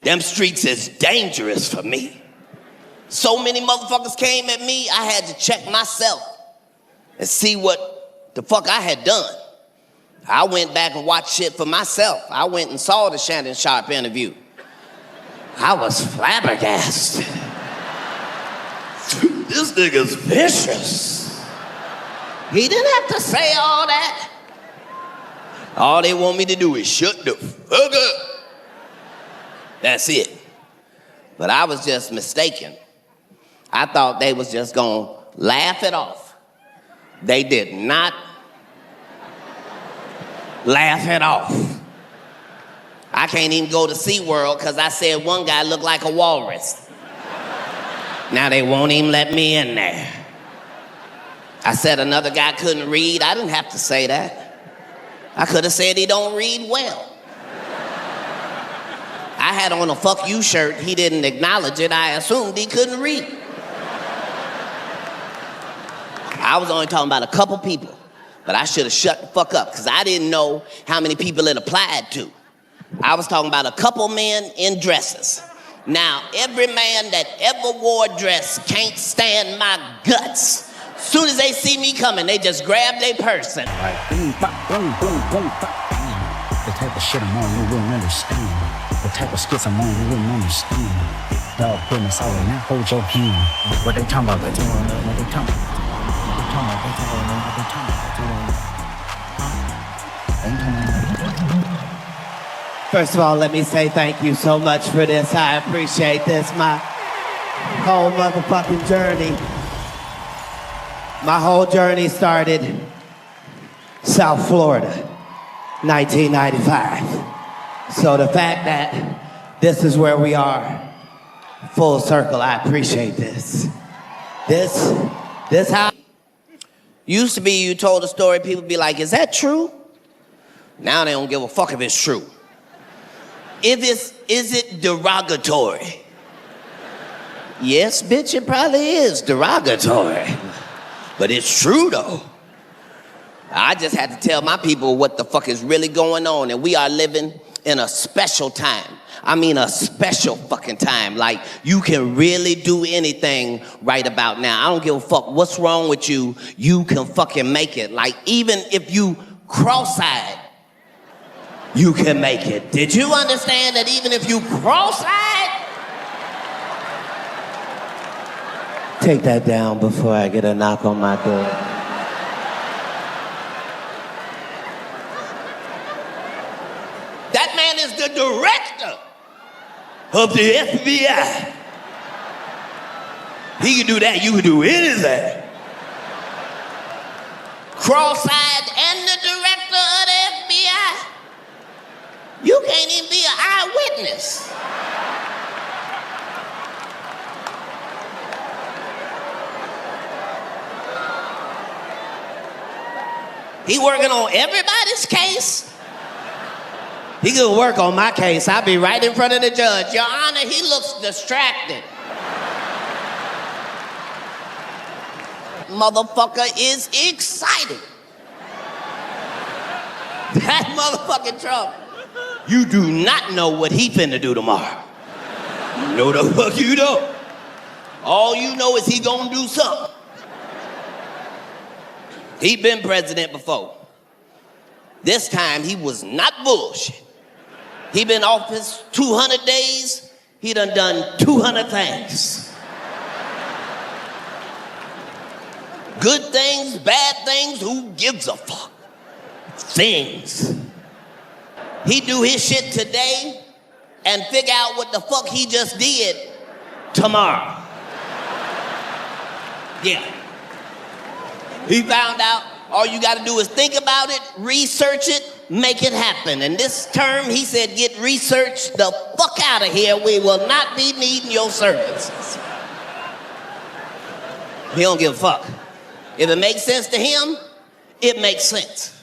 Them streets is dangerous for me. So many motherfuckers came at me, I had to check myself and see what the fuck I had done. I went back and watched shit for myself. I went and saw the Shannon Sharpe interview. I was flabbergasted. This nigga's vicious. He didn't have to say all that. All they want me to do is shut the fuck up. That's it. But I was just mistaken. I thought they was just gonna laugh it off. They did not laugh it off. I can't even go to SeaWorld because I said one guy looked like a walrus. Now they won't even let me in there. I said another guy couldn't read. I didn't have to say that. I could have said he don't read well. I had on a fuck you shirt. He didn't acknowledge it. I assumed he couldn't read. I was only talking about a couple people, but I should have shut the fuck up because I didn't know how many people it applied to. I was talking about a couple men in dresses. Now, every man that ever wore a dress can't stand my guts. As soon as they see me coming, they just grab their purse and... Like, boom, bop, boom, boom, boom, bop, bam. The type of shit I'm on, you wouldn't understand. The type of skits I'm on, you wouldn't understand. Dog, put me solid, now hold your hand. What they talking about? What they talking about? What they talking about? What they talking about? What they talking about? First of all, let me say thank you so much for this. I appreciate this. My whole motherfucking journey. My whole journey started South Florida, 1995. So the fact that this is where we are, full circle, I appreciate this. This how... Used to be you told a story, people be like, is that true? Now they don't give a fuck if it's true. Is it derogatory? Yes, bitch, it probably is derogatory. But it's true, though. I just had to tell my people what the fuck is really going on, and we are living in a special time. I mean a special fucking time. Like, you can really do anything right about now. I don't give a fuck what's wrong with you. You can fucking make it. Like, even if you cross-eyed, you can make it. Did you understand that even if you cross-eyed? Take that down before I get a knock on my door. That man is the director of the FBI. He can do that, you can do anything. Cross-eyed and the director of the FBI. You can't even be an eyewitness. He working on everybody's case. He could work on my case. I'll be right in front of the judge. Your Honor, he looks distracted. Motherfucker is excited. That motherfucking Trump. You do not know what he finna do tomorrow. No the fuck you don't. All you know is he gonna do something. He been president before. This time he was not bullshit. He been office 200 days. He done 200 things. Good things, bad things, who gives a fuck? Things. He do his shit today and figure out what the fuck he just did tomorrow. Yeah. He found out all you gotta do is think about it, research it, make it happen. And this term, he said, get research the fuck out of here. We will not be needing your services. He don't give a fuck. If it makes sense to him, it makes sense.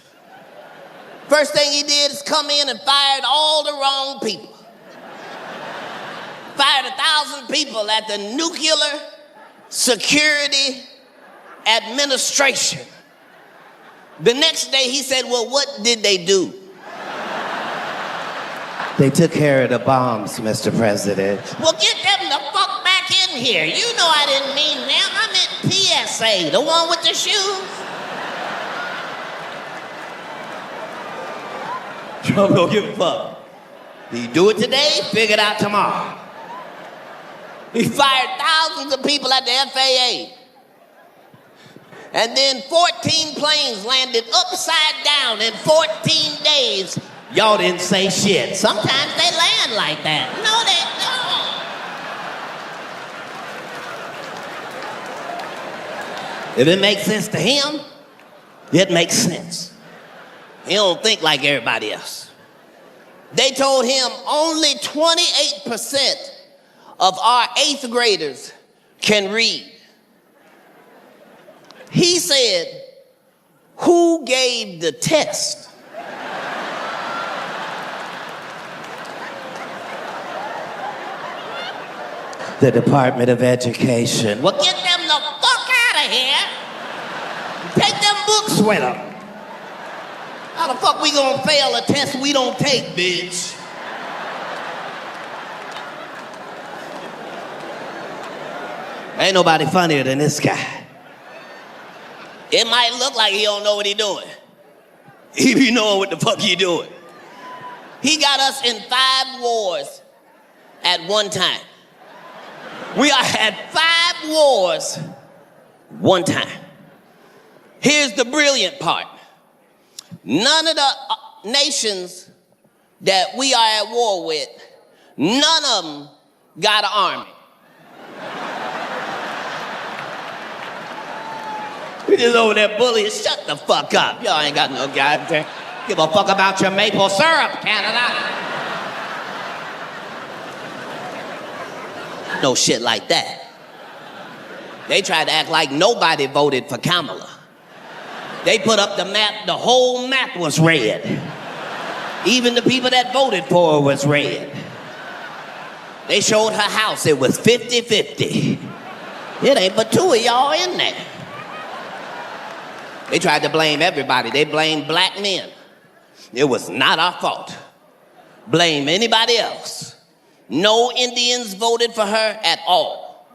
First thing he did is come in and fired all the wrong people. Fired 1,000 people at the Nuclear Security Administration. The next day he said, well, what did they do? They took care of the bombs, Mr. President. Well, get them the fuck back in here. You know I didn't mean them. I meant PSA, the one with the shoes. Trump don't give a fuck. He do it today, figure it out tomorrow. He fired thousands of people at the FAA. And then 14 planes landed upside down in 14 days. Y'all didn't say shit. Sometimes they land like that. No, they don't. If it makes sense to him, it makes sense. He don't think like everybody else. They told him only 28% of our 8th graders can read. He said, who gave the test? The Department of Education. Well, get them the fuck out of here. Take them books with them. How the fuck we gonna fail a test we don't take, bitch? Ain't nobody funnier than this guy. It might look like he don't know what he doing. He be knowing what the fuck he doing. He got us in 5 wars at one time. We had 5 wars one time. Here's the brilliant part. None of the nations that we are at war with, none of them got an army. We just over there bullying. Shut the fuck up. Y'all ain't got no goddamn. Give a fuck about your maple syrup, Canada. No shit like that. They tried to act like nobody voted for Kamala. They put up the map, the whole map was red. Even the people that voted for her was red. They showed her house, it was 50-50. It ain't but 2 of y'all in there. They tried to blame everybody. They blamed black men. It was not our fault. Blame anybody else. No Indians voted for her at all.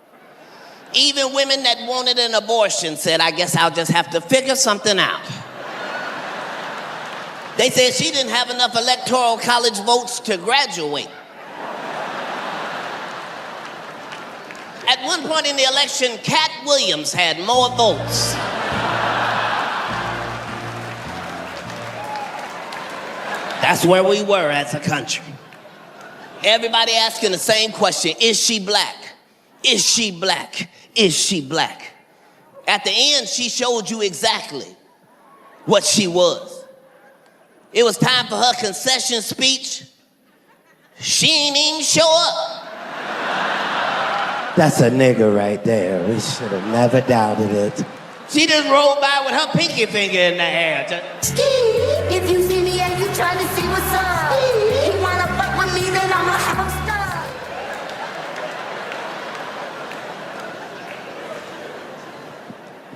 Even women that wanted an abortion said, I guess I'll just have to figure something out. They said she didn't have enough electoral college votes to graduate. At one point in the election, Katt Williams had more votes. That's where we were as a country. Everybody asking the same question, is she black? Is she black? Is she black? At the end, she showed you exactly what she was. It was time for her concession speech. She ain't even show up. That's a nigger right there. We should have never doubted it. She just rolled by with her pinky finger in the air. If you see me and you trying to see what's up, you wanna fuck with me, then I'ma have him stuck.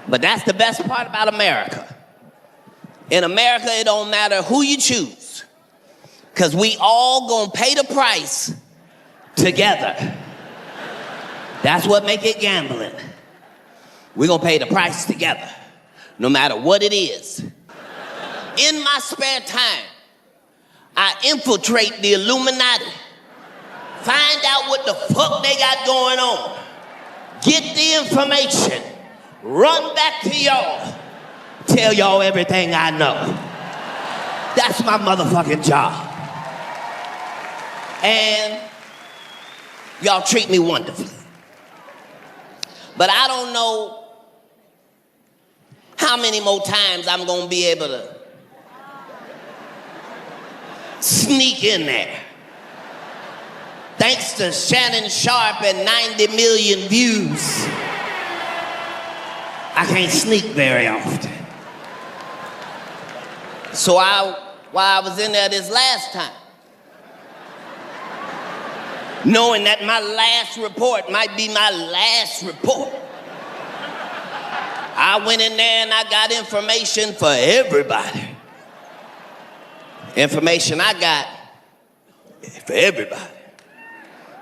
But that's the best part about America. In America, it don't matter who you choose, because we all gonna pay the price together. That's what make it gambling. We're gonna pay the price together, no matter what it is. In my spare time, I infiltrate the Illuminati, find out what the fuck they got going on, get the information, run back to y'all, tell y'all everything I know. That's my motherfucking job. And y'all treat me wonderfully. But I don't know how many more times I'm gonna be able to sneak in there. Thanks to Shannon Sharpe and 90 million views, I can't sneak very often. So while I was in there this last time, knowing that my last report might be my last report, I went in there and I got information for everybody. Information I got For everybody.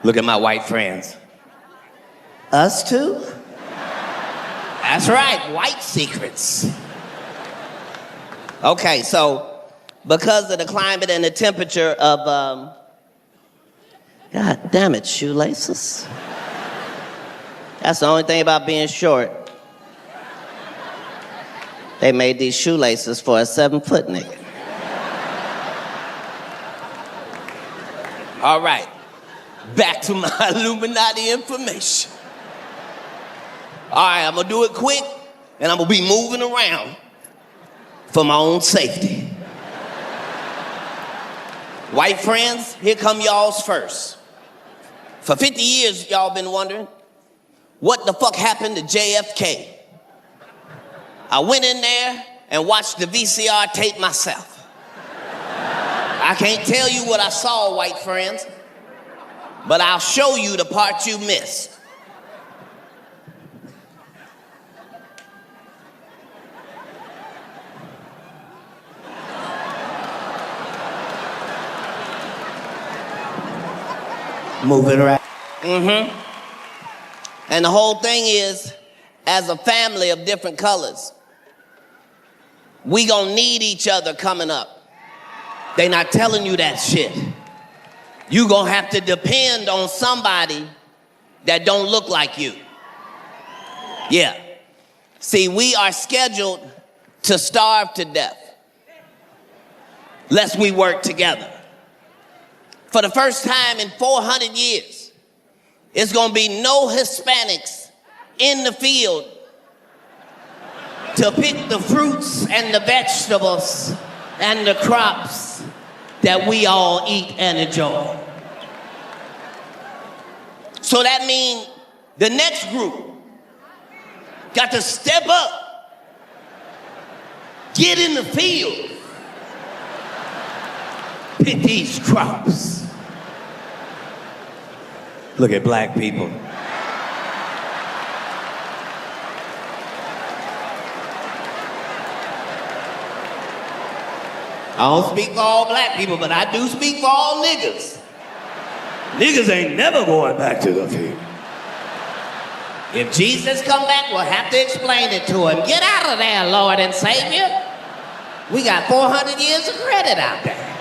Look at my white friends. Us too? That's right, white secrets. Okay, so because of the climate and the temperature of, God damn it, shoelaces. That's the only thing about being short. They made these shoelaces for a 7-foot nigga. All right, back to my Illuminati information. All right, I'm gonna do it quick, and I'm gonna be moving around for my own safety. White friends, here come y'all's first. For 50 years, y'all been wondering, what the fuck happened to JFK? I went in there and watched the VCR tape myself. I can't tell you what I saw, white friends, but I'll show you the part you missed. Moving around. And the whole thing is, as a family of different colors, we gonna need each other coming up. They not telling you that shit. You gonna have to depend on somebody that don't look like you. Yeah. See, we are scheduled to starve to death lest we work together. For the first time in 400 years, it's gonna be no Hispanics in the field to pick the fruits and the vegetables and the crops that we all eat and enjoy. So that means the next group got to step up, get in the field, pick these crops. Look at black people. I don't speak for all black people, but I do speak for all niggas. Niggas ain't never going back to the field. If Jesus come back, we'll have to explain it to him. Get out of there, Lord and Savior. We got 400 years of credit out there.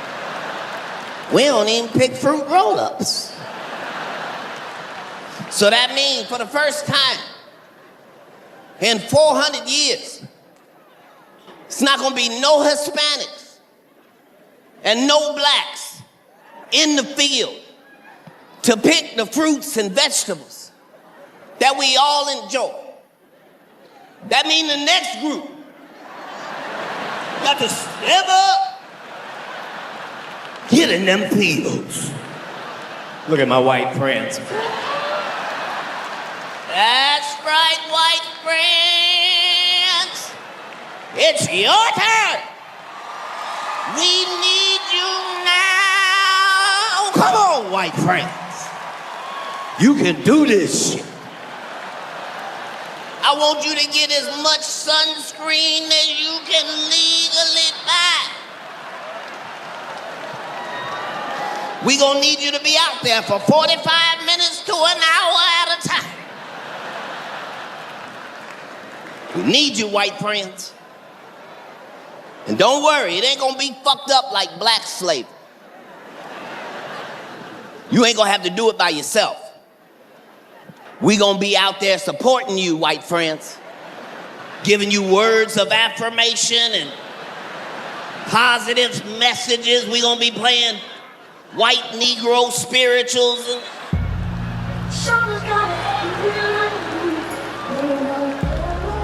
We don't even pick fruit roll-ups. So that means for the first time in 400 years, it's not gonna be no Hispanics and no blacks in the field to pick the fruits and vegetables that we all enjoy. That means the next group got to step up, get in them fields. Look at my white friends. That's right, white friends. It's your turn. We need you now. Come on, white friends. You can do this shit. I want you to get as much sunscreen as you can legally buy. We gonna need you to be out there for 45 minutes to an hour at a time. We need you, white friends. And don't worry, it ain't gonna be fucked up like black slavery. You ain't gonna have to do it by yourself. We gonna be out there supporting you, white friends. Giving you words of affirmation and positive messages. We gonna be playing white Negro spirituals.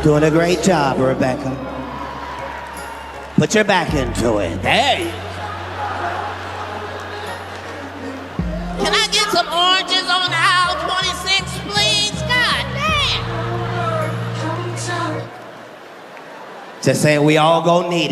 Doing a great job, Rebecca. Put your back into it. There you go. Can I get some oranges on aisle 26, please? God damn. Just saying we all gonna need it.